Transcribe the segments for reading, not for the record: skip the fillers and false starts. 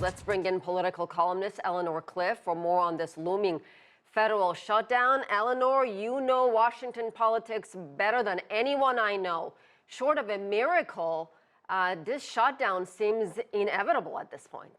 Let's bring in political columnist Eleanor Clift for more on this looming federal shutdown. Eleanor, you know Washington politics better than anyone I know. Short of a miracle, this shutdown seems inevitable at this point.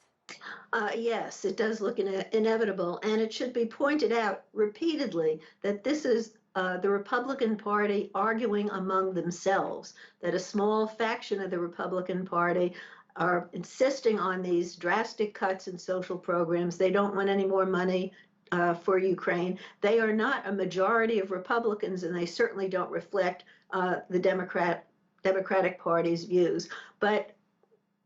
Yes, it does look inevitable, and it should be pointed out repeatedly that this is the Republican Party arguing among themselves, that a small faction of the Republican Party are insisting on these drastic cuts in social programs. They don't want any more money for Ukraine. They are not a majority of Republicans, and they certainly don't reflect the Democratic Party's views. But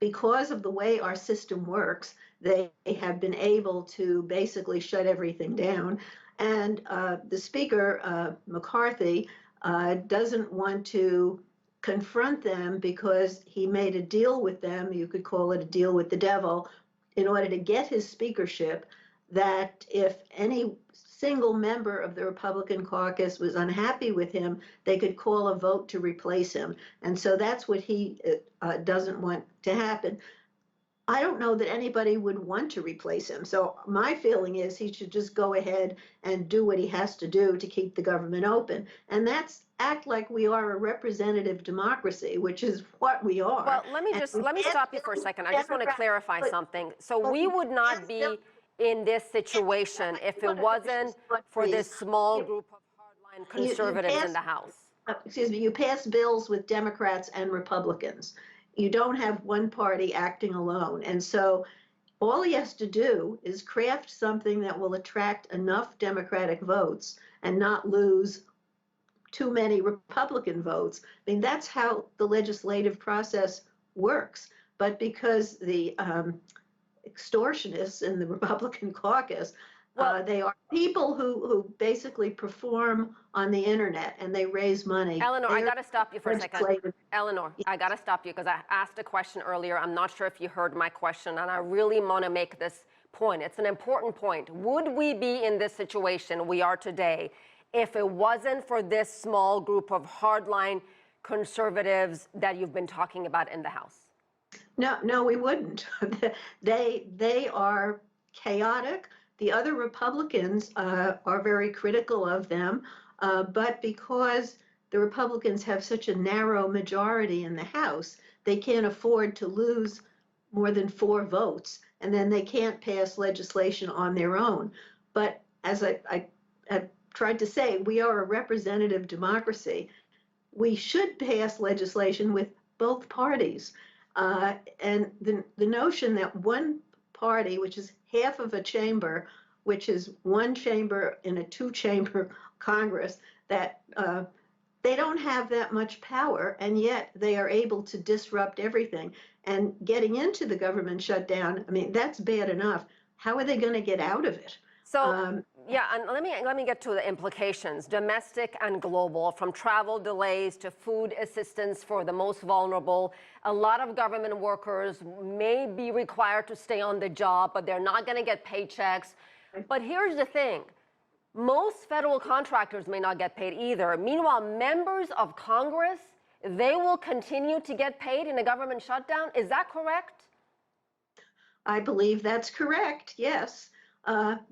because of the way our system works, they have been able to basically shut everything down. And the Speaker, McCarthy, doesn't want to confront them because he made a deal with them, you could call it a deal with the devil, in order to get his speakership, that if any single member of the Republican caucus was unhappy with him, they could call a vote to replace him. And so that's what he doesn't want to happen. I don't know that anybody would want to replace him. So my feeling is he should just go ahead and do what he has to do to keep the government open. And that's act like we are a representative democracy, which is what we are. Well, let me stop you for a second. I just want to clarify something. So we would not be in this situation if it wasn't for this small group of hardline conservatives in the House. Excuse me, you pass bills with Democrats and Republicans. You don't have one party acting alone. And so all he has to do is craft something that will attract enough Democratic votes and not lose too many Republican votes. I mean, that's how the legislative process works. But because the extortionists in the Republican caucus, they are people who basically perform on the internet and they raise money. Eleanor, I got to stop you for a second. Eleanor, I got to stop you because I asked a question earlier. I'm not sure if you heard my question, and I really want to make this point. It's an important point. Would we be in this situation we are today if it wasn't for this small group of hardline conservatives that you've been talking about in the House? No, we wouldn't. They are chaotic. The other Republicans are very critical of them, but because the Republicans have such a narrow majority in the House, they can't afford to lose more than 4 votes, and then they can't pass legislation on their own. But as I have tried to say, we are a representative democracy. We should pass legislation with both parties. And the notion that one party, which is half of a chamber, which is one chamber in a 2-chamber Congress, that they don't have that much power, and yet they are able to disrupt everything. And getting into the government shutdown, I mean, that's bad enough. How are they going to get out of it? So, yeah, and let me get to the implications, domestic and global, from travel delays to food assistance for the most vulnerable. A lot of government workers may be required to stay on the job, but they're not going to get paychecks. But here's the thing. Most federal contractors may not get paid either. Meanwhile, members of Congress, they will continue to get paid in a government shutdown. Is that correct? I believe that's correct, yes.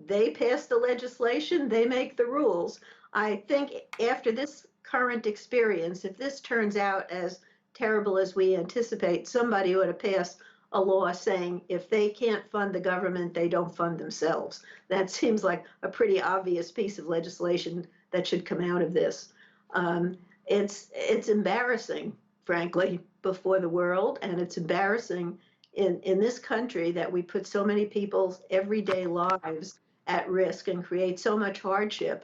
They pass the legislation, they make the rules. I think after this current experience, if this turns out as terrible as we anticipate, somebody ought to pass a law saying if they can't fund the government, they don't fund themselves. That seems like a pretty obvious piece of legislation that should come out of this. It's embarrassing, frankly, before the world, and it's embarrassing in this country that we put so many people's everyday lives at risk and create so much hardship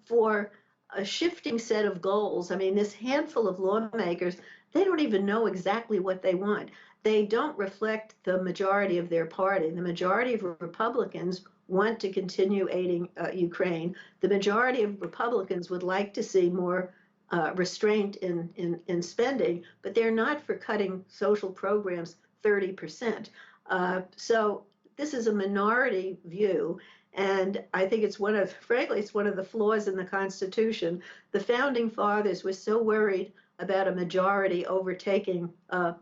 for a shifting set of goals. I mean, this handful of lawmakers, they don't even know exactly what they want. They don't reflect the majority of their party. The majority of Republicans want to continue aiding Ukraine. The majority of Republicans would like to see more restraint in spending, but they're not for cutting social programs 30%. So this is a minority view, and I think it's frankly, it's one of the flaws in the Constitution. The Founding Fathers were so worried about a majority overtaking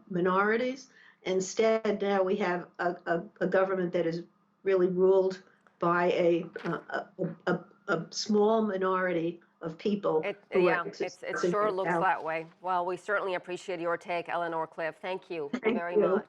minorities, Instead, now we have a government that is really ruled by a small minority of people who are Yeah, it exercising sure their looks power. that way. Well, we certainly appreciate your take, Eleanor Clift. Thank you Thank very you. much.